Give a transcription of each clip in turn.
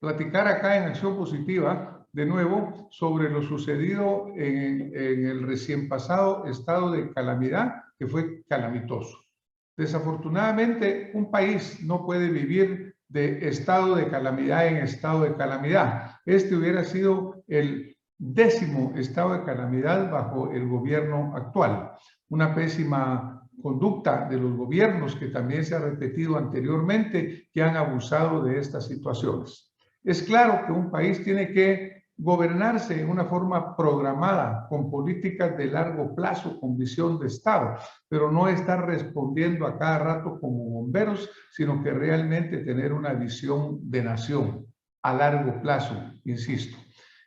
platicar acá en Acción Positiva de nuevo sobre lo sucedido en el recién pasado estado de calamidad, que fue calamitoso. Desafortunadamente, un país no puede vivir de estado de calamidad en estado de calamidad. Este hubiera sido el 10º estado de calamidad bajo el gobierno actual. Una pésima conducta de los gobiernos que también se ha repetido anteriormente, que han abusado de estas situaciones. Es claro que un país tiene que gobernarse en una forma programada, con políticas de largo plazo, con visión de Estado, pero no estar respondiendo a cada rato como bomberos, sino que realmente tener una visión de nación a largo plazo, insisto.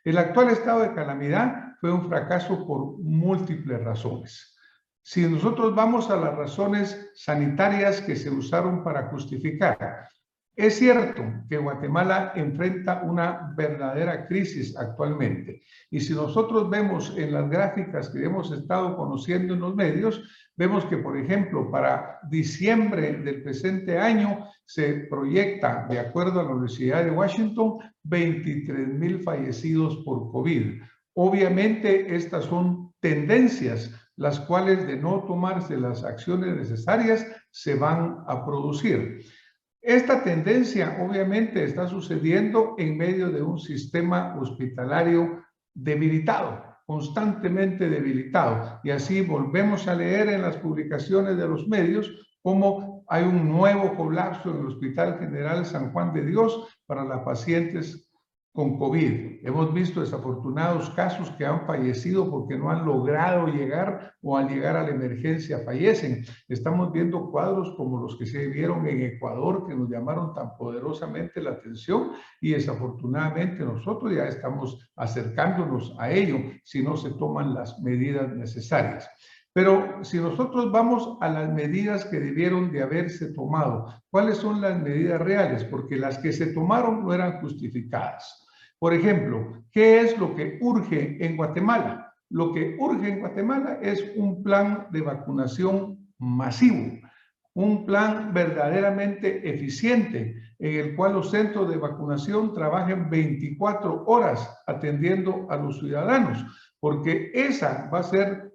El actual estado de calamidad fue un fracaso por múltiples razones. Si nosotros vamos a las razones sanitarias que se usaron para justificar, es cierto que Guatemala enfrenta una verdadera crisis actualmente. Y si nosotros vemos en las gráficas que hemos estado conociendo en los medios, vemos que, por ejemplo, para diciembre del presente año se proyecta, de acuerdo a la Universidad de Washington, 23,000 fallecidos por COVID. Obviamente, estas son tendencias, las cuales de no tomarse las acciones necesarias se van a producir. Esta tendencia obviamente está sucediendo en medio de un sistema hospitalario debilitado, constantemente debilitado. Y así volvemos a leer en las publicaciones de los medios cómo hay un nuevo colapso en el Hospital General San Juan de Dios para las pacientes con COVID. Hemos visto desafortunados casos que han fallecido porque no han logrado llegar o al llegar a la emergencia fallecen. Estamos viendo cuadros como los que se vieron en Ecuador que nos llamaron tan poderosamente la atención y desafortunadamente nosotros ya estamos acercándonos a ello si no se toman las medidas necesarias. Pero si nosotros vamos a las medidas que debieron de haberse tomado, ¿cuáles son las medidas reales? Porque las que se tomaron no eran justificadas. Por ejemplo, ¿qué es lo que urge en Guatemala? Lo que urge en Guatemala es un plan de vacunación masivo, un plan verdaderamente eficiente en el cual los centros de vacunación trabajen 24 horas atendiendo a los ciudadanos, porque esa va a ser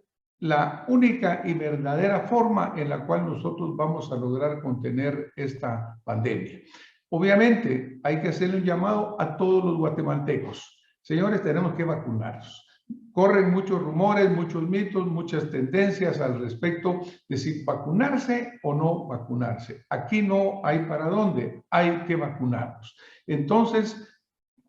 la única y verdadera forma en la cual nosotros vamos a lograr contener esta pandemia. Obviamente, hay que hacerle un llamado a todos los guatemaltecos. Señores, tenemos que vacunarnos. Corren muchos rumores, muchos mitos, muchas tendencias al respecto de si vacunarse o no vacunarse. Aquí no hay para dónde, hay que vacunarnos. Entonces,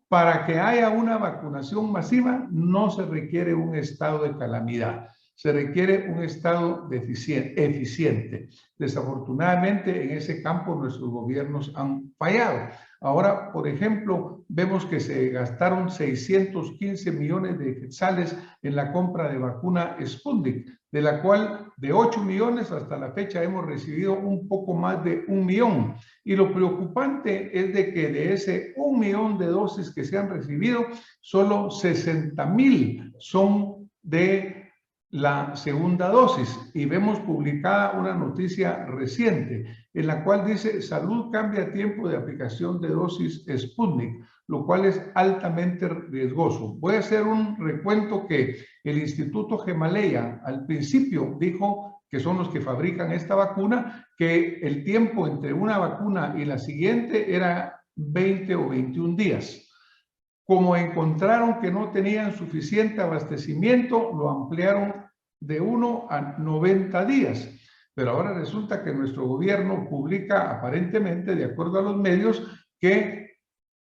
para que haya una vacunación masiva, no se requiere un estado de calamidad. Se requiere un estado eficiente. Desafortunadamente, en ese campo nuestros gobiernos han fallado. Ahora, por ejemplo, vemos que se gastaron 615 millones de quetzales en la compra de vacuna Sputnik, de la cual de 8 millones hasta la fecha hemos recibido un poco más de 1 millón. Y lo preocupante es de que de ese 1 millón de dosis que se han recibido, solo 60,000 son de la segunda dosis y vemos publicada una noticia reciente en la cual dice salud cambia tiempo de aplicación de dosis Sputnik, lo cual es altamente riesgoso. Voy a hacer un recuento que el Instituto Gamaleya al principio dijo, que son los que fabrican esta vacuna, que el tiempo entre una vacuna y la siguiente era 20 o 21 días. Como encontraron que no tenían suficiente abastecimiento, lo ampliaron de 1 a 90 días. Pero ahora resulta que nuestro gobierno publica aparentemente, de acuerdo a los medios, que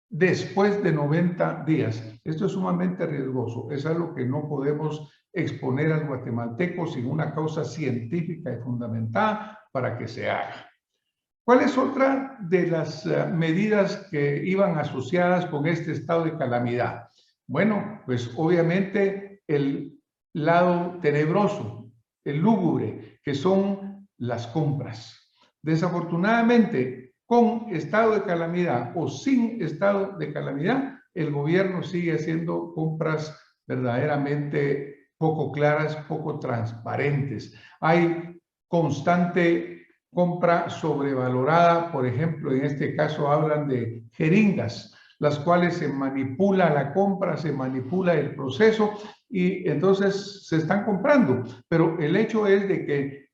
después de 90 días. Esto es sumamente riesgoso. Es algo que no podemos exponer al guatemalteco sin una causa científica y fundamentada para que se haga. ¿Cuál es otra de las medidas que iban asociadas con este estado de calamidad? Bueno, pues obviamente el lado tenebroso, el lúgubre, que son las compras. Desafortunadamente, con estado de calamidad o sin estado de calamidad, el gobierno sigue haciendo compras verdaderamente poco claras, poco transparentes. Hay constante compra sobrevalorada, por ejemplo, en este caso hablan de jeringas, las cuales se manipula la compra, se manipula el proceso y entonces se están comprando. Pero el hecho es de que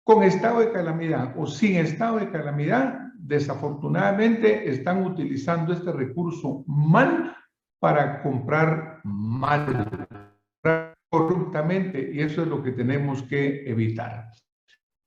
con estado de calamidad o sin estado de calamidad, desafortunadamente están utilizando este recurso mal para comprar mal, corruptamente, y eso es lo que tenemos que evitar.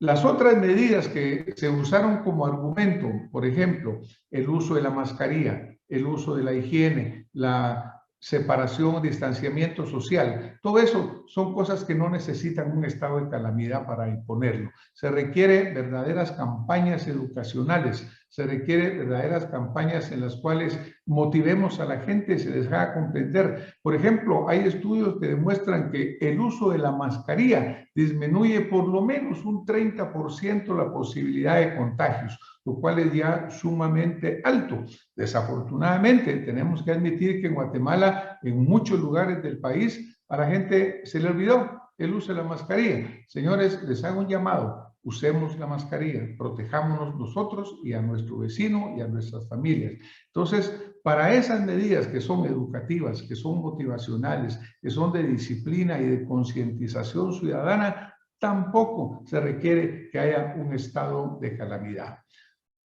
Las otras medidas que se usaron como argumento, por ejemplo, el uso de la mascarilla, el uso de la higiene, la separación, distanciamiento social, todo eso son cosas que no necesitan un estado de calamidad para imponerlo. Se requiere verdaderas campañas educacionales, se requiere verdaderas campañas en las cuales motivemos a la gente, se les haga comprender. Por ejemplo, hay estudios que demuestran que el uso de la mascarilla disminuye por lo menos un 30% la posibilidad de contagios, lo cual es ya sumamente alto. Desafortunadamente, tenemos que admitir que en Guatemala, en muchos lugares del país, a la gente se le olvidó el uso de la mascarilla. Señores, les hago un llamado. Usemos la mascarilla, protejámonos nosotros y a nuestro vecino y a nuestras familias. Entonces, para esas medidas que son educativas, que son motivacionales, que son de disciplina y de concientización ciudadana, tampoco se requiere que haya un estado de calamidad.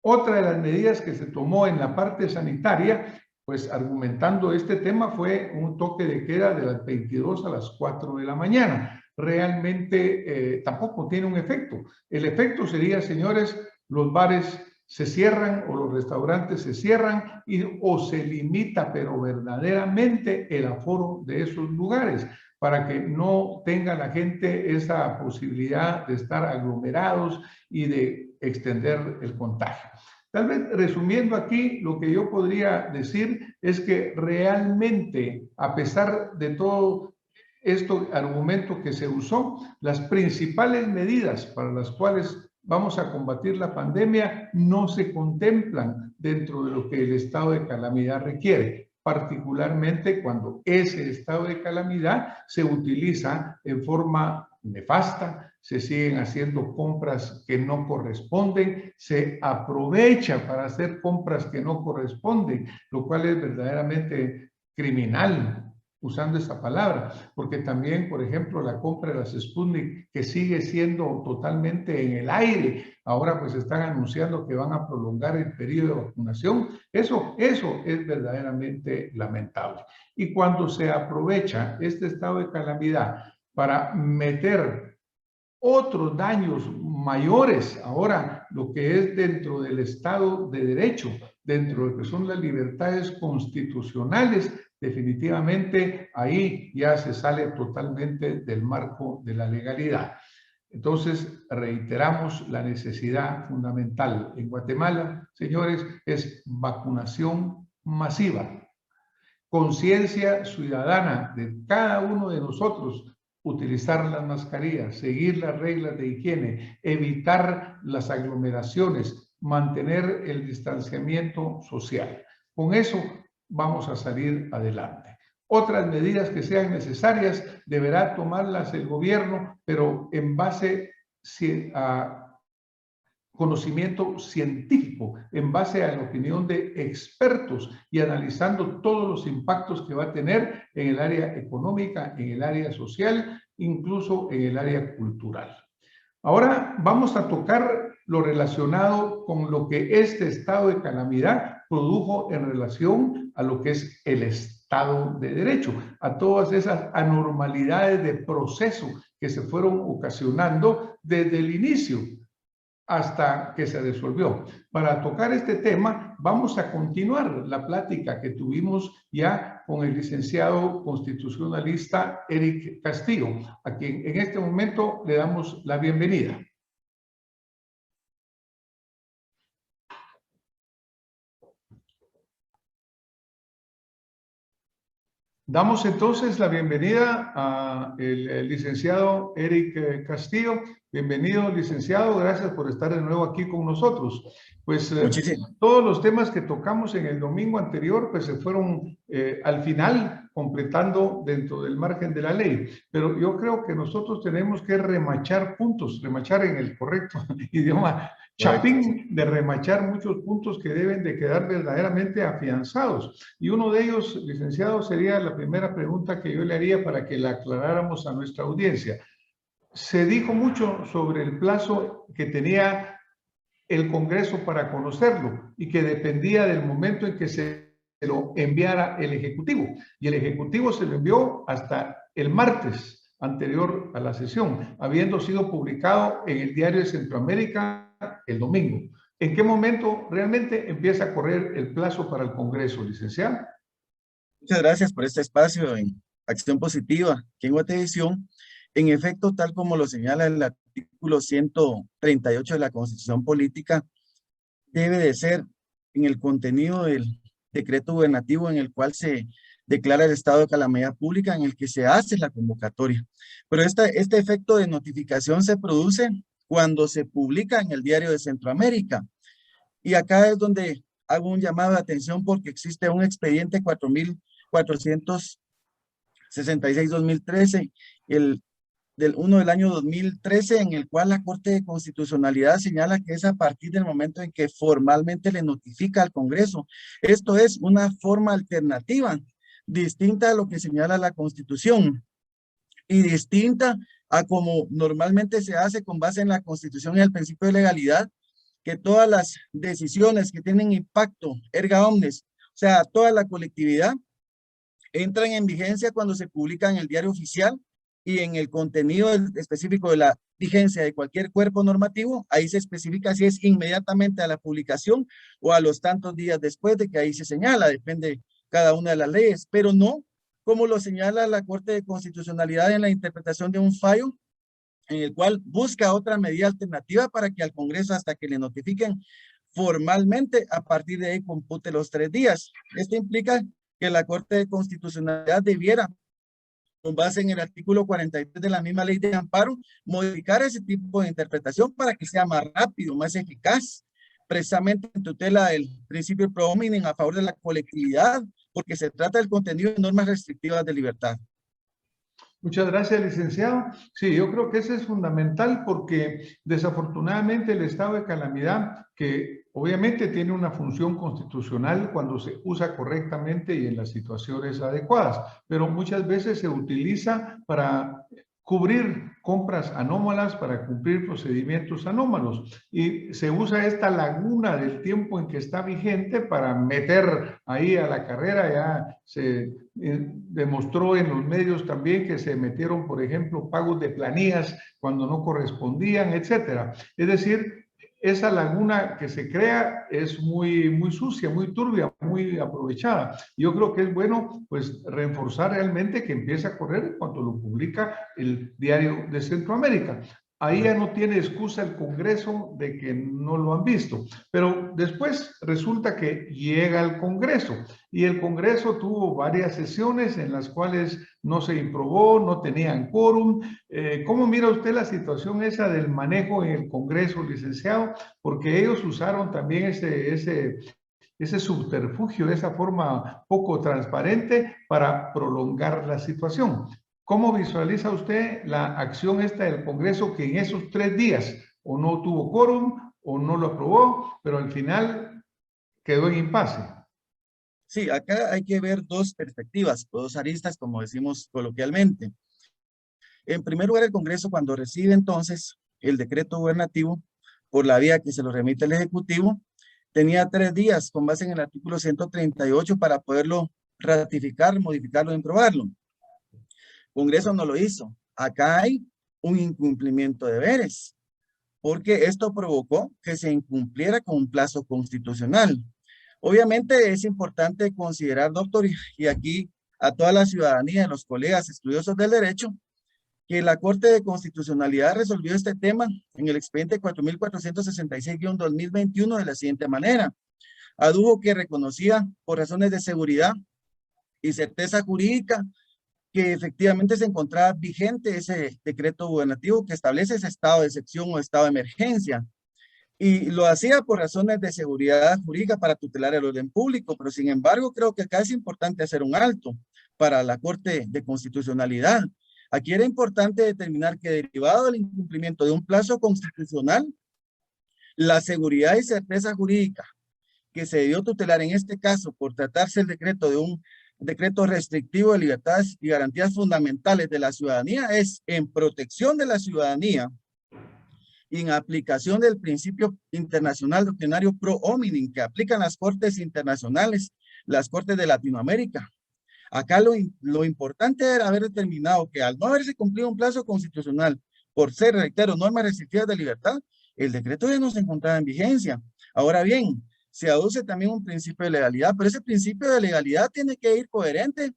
Otra de las medidas que se tomó en la parte sanitaria, pues argumentando este tema, fue un toque de queda de las 22 a las 4 de la mañana. Realmente tampoco tiene un efecto. El efecto sería, señores, los bares se cierran o los restaurantes se cierran o se limita, pero verdaderamente, el aforo de esos lugares para que no tenga la gente esa posibilidad de estar aglomerados y de extender el contagio. Tal vez resumiendo aquí, lo que yo podría decir es que realmente, a pesar de todo este argumento que se usó, las principales medidas para las cuales vamos a combatir la pandemia no se contemplan dentro de lo que el estado de calamidad requiere, particularmente cuando ese estado de calamidad se utiliza en forma nefasta, se siguen haciendo compras que no corresponden, se aprovecha para hacer compras que no corresponden, lo cual es verdaderamente criminal, usando esa palabra, porque también, por ejemplo, la compra de las Sputnik, que sigue siendo totalmente en el aire, ahora pues están anunciando que van a prolongar el periodo de vacunación, eso es verdaderamente lamentable. Y cuando se aprovecha este estado de calamidad para meter otros daños mayores, ahora lo que es dentro del Estado de Derecho, dentro de lo que son las libertades constitucionales, definitivamente ahí ya se sale totalmente del marco de la legalidad. Entonces, reiteramos la necesidad fundamental en Guatemala, señores, es vacunación masiva, conciencia ciudadana de cada uno de nosotros, utilizar las mascarillas, seguir las reglas de higiene, evitar las aglomeraciones, mantener el distanciamiento social. Con eso vamos a salir adelante. Otras medidas que sean necesarias deberá tomarlas el gobierno, pero en base a conocimiento científico, en base a la opinión de expertos y analizando todos los impactos que va a tener en el área económica, en el área social, incluso en el área cultural. Ahora vamos a tocar lo relacionado con lo que este estado de calamidad produjo en relación a lo que es el Estado de Derecho, a todas esas anormalidades de proceso que se fueron ocasionando desde el inicio hasta que se resolvió. Para tocar este tema, vamos a continuar la plática que tuvimos ya con el licenciado constitucionalista Eric Castillo, a quien en este momento le damos la bienvenida. Damos entonces la bienvenida al licenciado Eric Castillo. Bienvenido, licenciado. Gracias por estar de nuevo aquí con nosotros. Pues todos los temas que tocamos en el domingo anterior pues se fueron al final completando dentro del margen de la ley. Pero yo creo que nosotros tenemos que remachar puntos, remachar en el correcto idioma Correcto. chapín de remachar muchos puntos que deben de quedar verdaderamente afianzados. Y uno de ellos, licenciado, sería la primera pregunta que yo le haría para que la aclaráramos a nuestra audiencia. Se dijo mucho sobre el plazo que tenía el Congreso para conocerlo y que dependía del momento en que se lo enviara el Ejecutivo. Y el Ejecutivo se lo envió hasta el martes anterior a la sesión, habiendo sido publicado en el Diario de Centroamérica el domingo. ¿En qué momento realmente empieza a correr el plazo para el Congreso, licenciado? Muchas gracias por este espacio en Acción Positiva, aquí en Guatevisión. En efecto, tal como lo señala el artículo 138 de la Constitución Política, debe de ser en el contenido del decreto gubernativo en el cual se declara el estado de calamidad pública, en el que se hace la convocatoria. Pero este efecto de notificación se produce cuando se publica en el Diario de Centroamérica. Y acá es donde hago un llamado de atención, porque existe un expediente 4466-2013, del 1 del año 2013, en el cual la Corte de Constitucionalidad señala que es a partir del momento en que formalmente le notifica al Congreso. Esto es una forma alternativa, distinta a lo que señala la Constitución y distinta a como normalmente se hace con base en la Constitución y el principio de legalidad, que todas las decisiones que tienen impacto erga omnes, o sea, toda la colectividad, entran en vigencia cuando se publica en el Diario Oficial, y en el contenido específico de la vigencia de cualquier cuerpo normativo, ahí se especifica si es inmediatamente a la publicación o a los tantos días después, de que ahí se señala, depende cada una de las leyes, pero no como lo señala la Corte de Constitucionalidad en la interpretación de un fallo, en el cual busca otra medida alternativa para que al Congreso, hasta que le notifiquen formalmente, a partir de ahí compute los 3 días. Esto implica que la Corte de Constitucionalidad debiera, con base en el artículo 43 de la misma ley de amparo, modificar ese tipo de interpretación para que sea más rápido, más eficaz, precisamente en tutela del principio pro hominem a favor de la colectividad, porque se trata del contenido de normas restrictivas de libertad. Muchas gracias, licenciado. Sí, yo creo que ese es fundamental, porque desafortunadamente el estado de calamidad, que obviamente tiene una función constitucional cuando se usa correctamente y en las situaciones adecuadas, pero muchas veces se utiliza para cubrir compras anómalas, para cumplir procedimientos anómalos, y se usa esta laguna del tiempo en que está vigente para meter ahí a la carrera. Ya se demostró en los medios también que se metieron, por ejemplo, pagos de planillas cuando no correspondían, etcétera. Es decir, esa laguna que se crea es muy sucia, muy turbia, muy aprovechada. Yo creo que es bueno, pues, reforzar realmente que empiece a correr cuando lo publica el Diario de Centroamérica. Ahí ya no tiene excusa el Congreso de que no lo han visto, pero después resulta que llega al Congreso, y el Congreso tuvo varias sesiones en las cuales no se aprobó, no tenían quórum. ¿Cómo mira usted la situación esa del manejo en el Congreso, licenciado? Porque ellos usaron también ese subterfugio, esa forma poco transparente para prolongar la situación. ¿Cómo visualiza usted la acción esta del Congreso, que en esos 3 días o no tuvo quórum o no lo aprobó, pero al final quedó en impasse? Sí, acá hay que ver dos perspectivas, dos aristas, como decimos coloquialmente. En primer lugar, el Congreso, cuando recibe entonces el decreto gubernativo por la vía que se lo remite el Ejecutivo, tenía 3 días con base en el artículo 138 para poderlo ratificar, modificarlo y aprobarlo. Congreso no lo hizo. Acá hay un incumplimiento de deberes, porque esto provocó que se incumpliera con un plazo constitucional. Obviamente es importante considerar, doctor, y aquí a toda la ciudadanía, a los colegas estudiosos del derecho, que la Corte de Constitucionalidad resolvió este tema en el expediente 4466-2021 de la siguiente manera. Adujo que reconocía, por razones de seguridad y certeza jurídica, que efectivamente se encontraba vigente ese decreto gubernativo que establece ese estado de excepción o estado de emergencia. Y lo hacía por razones de seguridad jurídica para tutelar el orden público, pero sin embargo creo que acá es importante hacer un alto para la Corte de Constitucionalidad. Aquí era importante determinar que, derivado del incumplimiento de un plazo constitucional, La seguridad y certeza jurídica que se debió tutelar en este caso por tratarse el decreto de un decreto restrictivo de libertades y garantías fundamentales de la ciudadanía es en protección de la ciudadanía y en aplicación del principio internacional doctrinario pro hominem que aplican las cortes internacionales, las cortes de Latinoamérica. Acá lo importante era haber determinado que al no haberse cumplido un plazo constitucional por ser, reitero, normas restrictivas de libertad, el decreto ya no se encontraba en vigencia. Ahora bien, se aduce también un principio de legalidad, pero ese principio de legalidad tiene que ir coherente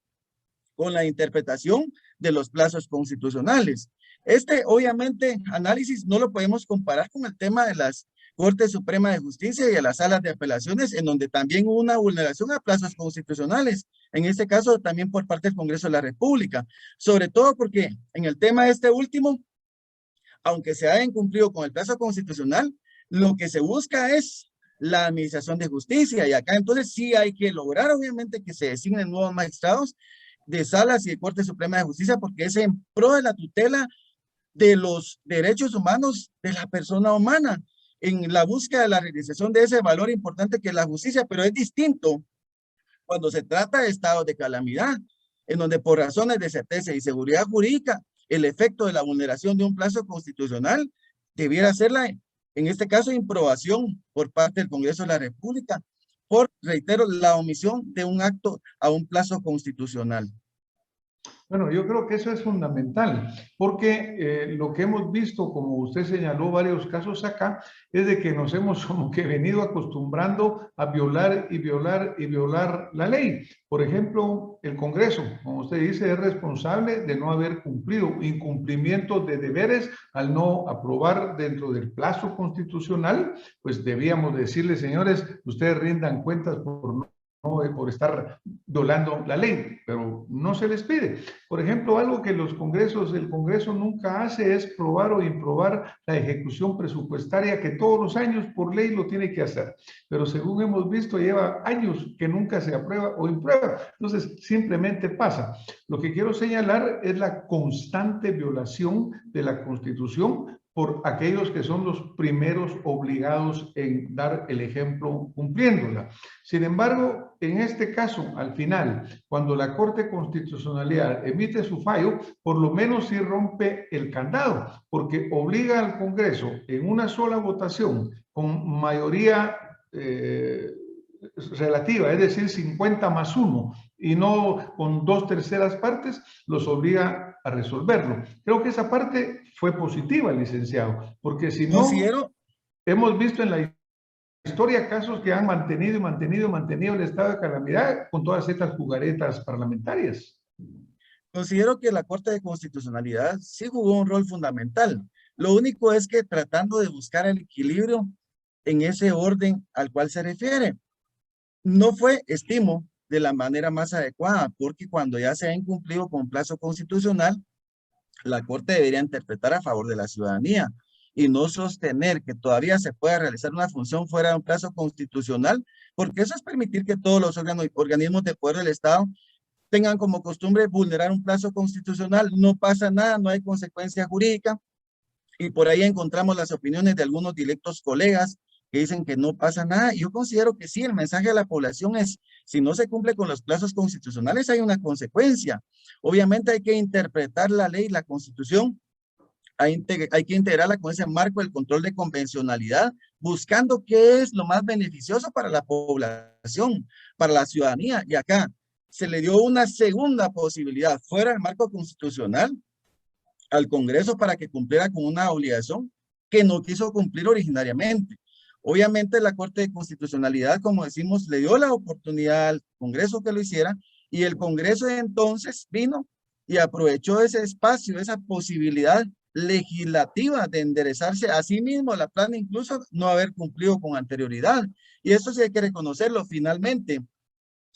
con la interpretación de los plazos constitucionales. Este, obviamente, análisis no lo podemos comparar con el tema de las Corte Suprema de Justicia y de las salas de apelaciones, en donde también hubo una vulneración a plazos constitucionales, en este caso también por parte del Congreso de la República, sobre todo porque en el tema de este último, aunque se haya incumplido con el plazo constitucional, lo que se busca es la administración de justicia, y acá entonces sí hay que lograr, obviamente, que se designen nuevos magistrados de salas y de Corte Suprema de Justicia, porque es en pro de la tutela de los derechos humanos de la persona humana, en la búsqueda de la realización de ese valor importante que es la justicia, pero es distinto cuando se trata de estados de calamidad, en donde por razones de certeza y seguridad jurídica, el efecto de la vulneración de un plazo constitucional debiera ser en este caso, improbación por parte del Congreso de la República, por, reitero, la omisión de un acto a un plazo constitucional. Bueno, yo creo que eso es fundamental, porque lo que hemos visto, como usted señaló varios casos acá, es de que nos hemos como que venido acostumbrando a violar y violar y violar la ley. Por ejemplo, el Congreso, como usted dice, es responsable de no haber cumplido, incumplimiento de deberes al no aprobar dentro del plazo constitucional, pues debíamos decirle, señores, ustedes rindan cuentas por estar violando la ley, pero no se les pide. Por ejemplo, algo que el Congreso nunca hace es probar o improbar la ejecución presupuestaria que todos los años por ley lo tiene que hacer, pero según hemos visto lleva años que nunca se aprueba o imprueba, entonces simplemente pasa. Lo que quiero señalar es la constante violación de la Constitución por aquellos que son los primeros obligados en dar el ejemplo cumpliéndola. Sin embargo, en este caso, al final, cuando la Corte Constitucionalidad emite su fallo, por lo menos sí rompe el candado, porque obliga al Congreso en una sola votación, con mayoría relativa, es decir, 50+1, y no con 2/3 partes, los obliga a resolverlo. Creo que esa parte fue positiva, licenciado, porque si no, hemos visto en la historia casos que han mantenido el estado de calamidad con todas estas jugaretas parlamentarias. Considero que la Corte de Constitucionalidad sí jugó un rol fundamental. Lo único es que tratando de buscar el equilibrio en ese orden al cual se refiere, no fue, estimo, de la manera más adecuada, porque cuando ya se ha incumplido con plazo constitucional, la Corte debería interpretar a favor de la ciudadanía y no sostener que todavía se pueda realizar una función fuera de un plazo constitucional, porque eso es permitir que todos los organismos de poder del Estado tengan como costumbre vulnerar un plazo constitucional. No pasa nada, no hay consecuencia jurídica, y por ahí encontramos las opiniones de algunos directos colegas que dicen que no pasa nada. Yo considero que sí, el mensaje a la población es, si no se cumple con los plazos constitucionales, hay una consecuencia. Obviamente hay que interpretar la ley, la Constitución, hay que integrarla con ese marco del control de convencionalidad, buscando qué es lo más beneficioso para la población, para la ciudadanía. Y acá se le dio una segunda posibilidad fuera del marco constitucional al Congreso para que cumpliera con una obligación que no quiso cumplir originariamente. Obviamente la Corte de Constitucionalidad, como decimos, le dio la oportunidad al Congreso que lo hiciera, y el Congreso entonces vino y aprovechó ese espacio, esa posibilidad legislativa de enderezarse a sí mismo la plana, incluso no haber cumplido con anterioridad. Y eso sí hay que reconocerlo finalmente.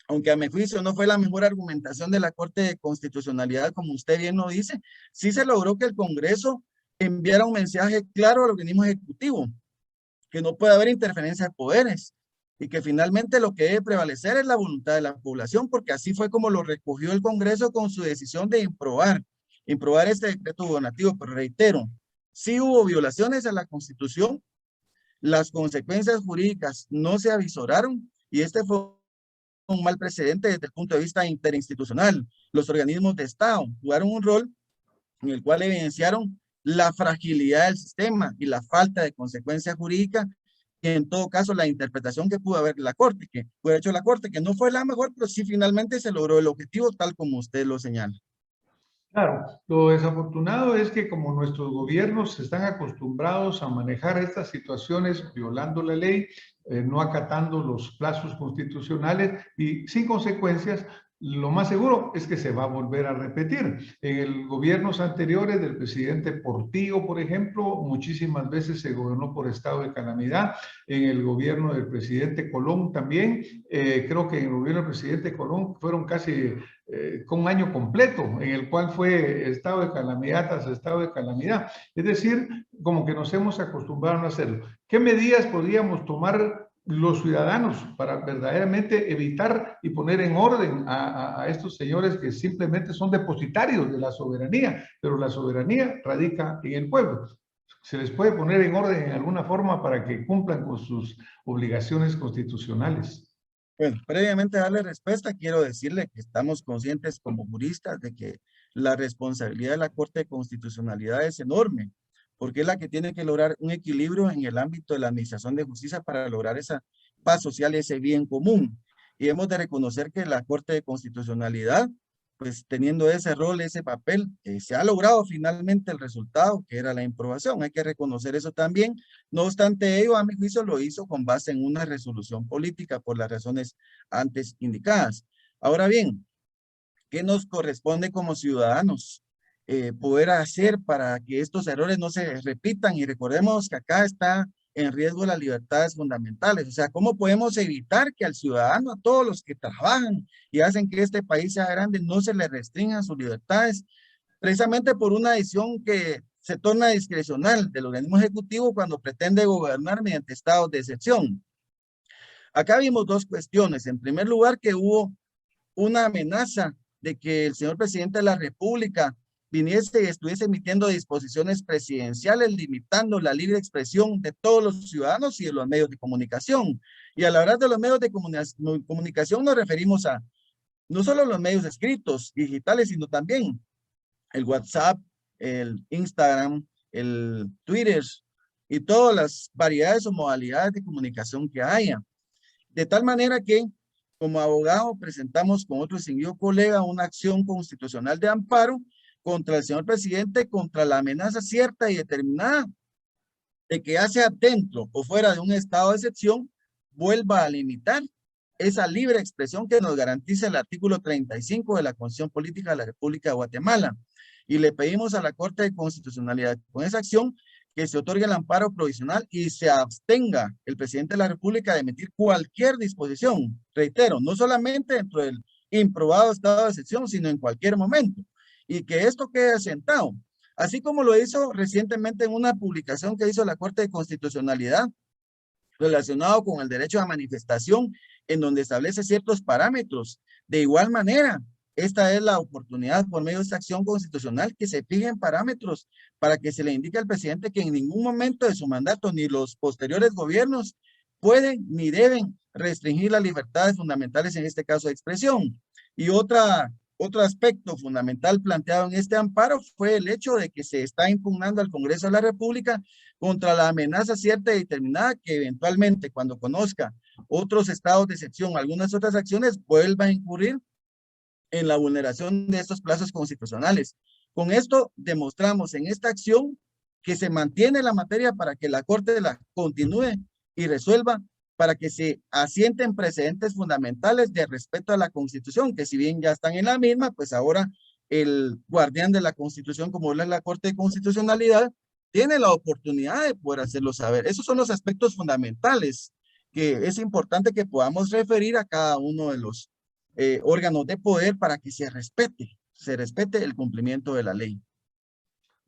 Aunque a mi juicio no fue la mejor argumentación de la Corte de Constitucionalidad, como usted bien lo dice, sí se logró que el Congreso enviara un mensaje claro al organismo ejecutivo, que no puede haber interferencia de poderes y que finalmente lo que debe prevalecer es la voluntad de la población, porque así fue como lo recogió el Congreso con su decisión de improbar este decreto gubernativo. Pero reitero, sí hubo violaciones a la Constitución. las consecuencias jurídicas no se avisoraron y este fue un mal precedente desde el punto de vista interinstitucional. Los organismos de Estado jugaron un rol en el cual evidenciaron la fragilidad del sistema y la falta de consecuencia jurídica, y en todo caso la interpretación que pudo haber la Corte, que pudo haber hecho la Corte, que no fue la mejor, pero sí finalmente se logró el objetivo tal como usted lo señala. Claro, lo desafortunado es que como nuestros gobiernos están acostumbrados a manejar estas situaciones violando la ley, no acatando los plazos constitucionales y sin consecuencias, lo más seguro es que se va a volver a repetir. En el gobiernos anteriores del presidente Portillo, por ejemplo, muchísimas veces se gobernó por estado de calamidad. En el gobierno del presidente Colón también, creo que en el gobierno del presidente Colón fueron casi con un año completo en el cual fue estado de calamidad tras estado de calamidad. Es decir, como que nos hemos acostumbrado a hacerlo. ¿Qué medidas podríamos tomar los ciudadanos para verdaderamente evitar y poner en orden a estos señores que simplemente son depositarios de la soberanía, pero la soberanía radica en el pueblo? ¿Se les puede poner en orden en alguna forma para que cumplan con sus obligaciones constitucionales? Bueno, previamente a darle respuesta, quiero decirle que estamos conscientes como juristas de que la responsabilidad de la Corte de Constitucionalidad es enorme, porque es la que tiene que lograr un equilibrio en el ámbito de la administración de justicia para lograr esa paz social y ese bien común. Y hemos de reconocer que la Corte de Constitucionalidad, pues teniendo ese rol, ese papel, se ha logrado finalmente el resultado, que era la improbación. Hay que reconocer eso también. No obstante ello, a mi juicio, lo hizo con base en una resolución política por las razones antes indicadas. Ahora bien, ¿qué nos corresponde como ciudadanos poder hacer para que estos errores no se repitan? Y recordemos que acá está en riesgo las libertades fundamentales. O sea, ¿cómo podemos evitar que al ciudadano, a todos los que trabajan y hacen que este país sea grande, no se le restrinjan sus libertades? Precisamente por una decisión que se torna discrecional del organismo ejecutivo cuando pretende gobernar mediante estados de excepción. Acá vimos dos cuestiones. En primer lugar, que hubo una amenaza de que el señor presidente de la República viniese y estuviese emitiendo disposiciones presidenciales limitando la libre expresión de todos los ciudadanos y de los medios de comunicación. Y al hablar de los medios de comunicación nos referimos a no solo los medios escritos, digitales, sino también el WhatsApp, el Instagram, el Twitter y todas las variedades o modalidades de comunicación que haya. De tal manera que como abogado presentamos con otro distinguido colega una acción constitucional de amparo contra el señor presidente, contra la amenaza cierta y determinada de que ya sea dentro o fuera de un estado de excepción, vuelva a limitar esa libre expresión que nos garantiza el artículo 35 de la Constitución Política de la República de Guatemala. Y le pedimos a la Corte de Constitucionalidad con esa acción que se otorgue el amparo provisional y se abstenga el presidente de la República de emitir cualquier disposición. Reitero, no solamente dentro del improbado estado de excepción, sino en cualquier momento. Y que esto quede asentado. Así como lo hizo recientemente en una publicación que hizo la Corte de Constitucionalidad relacionado con el derecho a manifestación, en donde establece ciertos parámetros. De igual manera, esta es la oportunidad por medio de esta acción constitucional que se fijen parámetros para que se le indique al presidente que en ningún momento de su mandato ni los posteriores gobiernos pueden ni deben restringir las libertades fundamentales, en este caso de expresión. Y otro aspecto fundamental planteado en este amparo fue el hecho de que se está impugnando al Congreso de la República contra la amenaza cierta y determinada que eventualmente cuando conozca otros estados de excepción, algunas otras acciones, vuelva a incurrir en la vulneración de estos plazos constitucionales. Con esto demostramos en esta acción que se mantiene la materia para que la Corte la continúe y resuelva, para que se asienten precedentes fundamentales de respeto a la Constitución, que si bien ya están en la misma, pues ahora el guardián de la Constitución, como es la Corte de Constitucionalidad, tiene la oportunidad de poder hacerlo saber. Esos son los aspectos fundamentales que es importante que podamos referir a cada uno de los órganos de poder para que se respete el cumplimiento de la ley.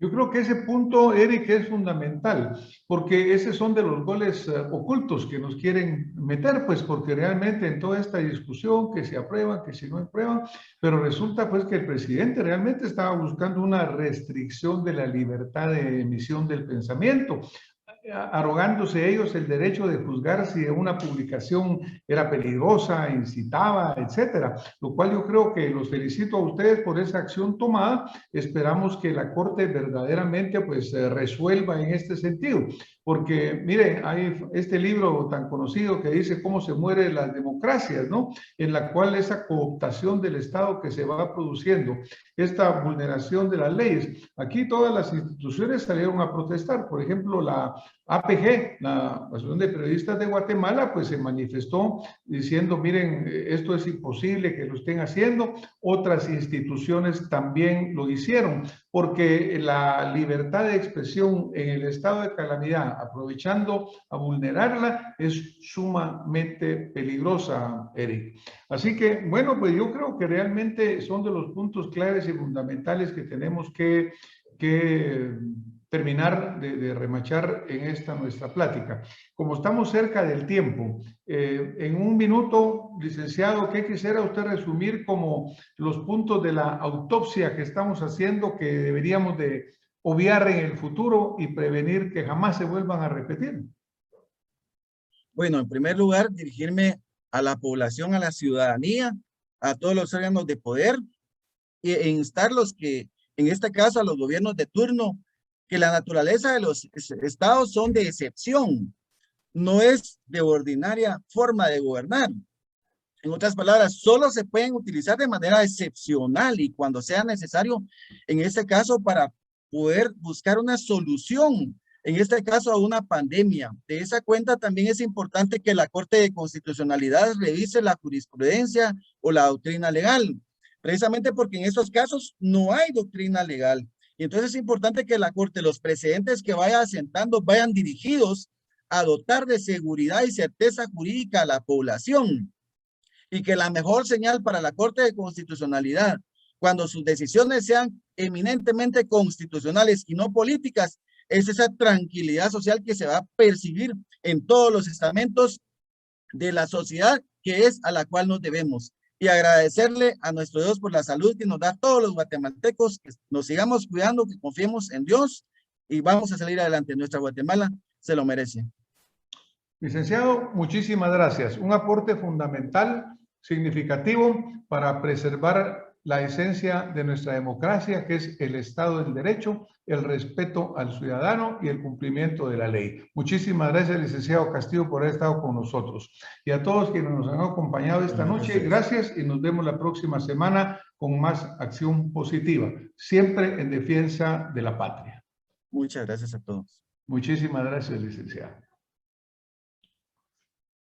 Yo creo que ese punto, Eric, es fundamental, porque esos son de los goles ocultos que nos quieren meter, pues porque realmente en toda esta discusión que se aprueba, que si no aprueban, pero resulta pues que el presidente realmente estaba buscando una restricción de la libertad de emisión del pensamiento. arrogándose ellos el derecho de juzgar si una publicación era peligrosa, incitaba, etcétera. Lo cual yo creo que los felicito a ustedes por esa acción tomada. Esperamos que la Corte verdaderamente pues resuelva en este sentido. Porque, miren, hay este libro tan conocido que dice cómo se mueren las democracias, ¿no? En la cual esa cooptación del Estado que se va produciendo, esta vulneración de las leyes. Aquí todas las instituciones salieron a protestar. Por ejemplo, la APG, la Asociación de Periodistas de Guatemala, pues se manifestó diciendo, miren, esto es imposible que lo estén haciendo. Otras instituciones también lo hicieron, porque la libertad de expresión en el estado de calamidad, aprovechando a vulnerarla, es sumamente peligrosa, Eric. Así que, bueno, pues yo creo que realmente son de los puntos claves y fundamentales que tenemos que terminar de remachar en esta nuestra plática. Como estamos cerca del tiempo, en un minuto, licenciado, ¿qué quisiera usted resumir como los puntos de la autopsia que estamos haciendo que deberíamos de obviar en el futuro y prevenir que jamás se vuelvan a repetir? Bueno, en primer lugar, dirigirme a la población, a la ciudadanía, a todos los órganos de poder e instarlos que, en este caso, a los gobiernos de turno, que la naturaleza de los estados son de excepción, no es de ordinaria forma de gobernar. En otras palabras, solo se pueden utilizar de manera excepcional y cuando sea necesario, en este caso, para poder buscar una solución, en este caso a una pandemia. De esa cuenta también es importante que la Corte de Constitucionalidad revise la jurisprudencia o la doctrina legal, precisamente porque en estos casos no hay doctrina legal. Y entonces es importante que la Corte, los precedentes que vaya asentando, vayan dirigidos a dotar de seguridad y certeza jurídica a la población. Y que la mejor señal para la Corte de Constitucionalidad, cuando sus decisiones sean eminentemente constitucionales y no políticas, es esa tranquilidad social que se va a percibir en todos los estamentos de la sociedad, que es a la cual nos debemos. Y agradecerle a nuestro Dios por la salud que nos da a todos los guatemaltecos, que nos sigamos cuidando, que confiemos en Dios y vamos a salir adelante. Nuestra Guatemala se lo merece. Licenciado, muchísimas gracias. Un aporte fundamental, significativo para preservar la esencia de nuestra democracia, que es el Estado del Derecho, el respeto al ciudadano y el cumplimiento de la ley. Muchísimas gracias, licenciado Castillo, por haber estado con nosotros. Y a todos quienes nos han acompañado esta noche, gracias y nos vemos la próxima semana con más acción positiva, siempre en defensa de la patria. Muchas gracias a todos. Muchísimas gracias, licenciado.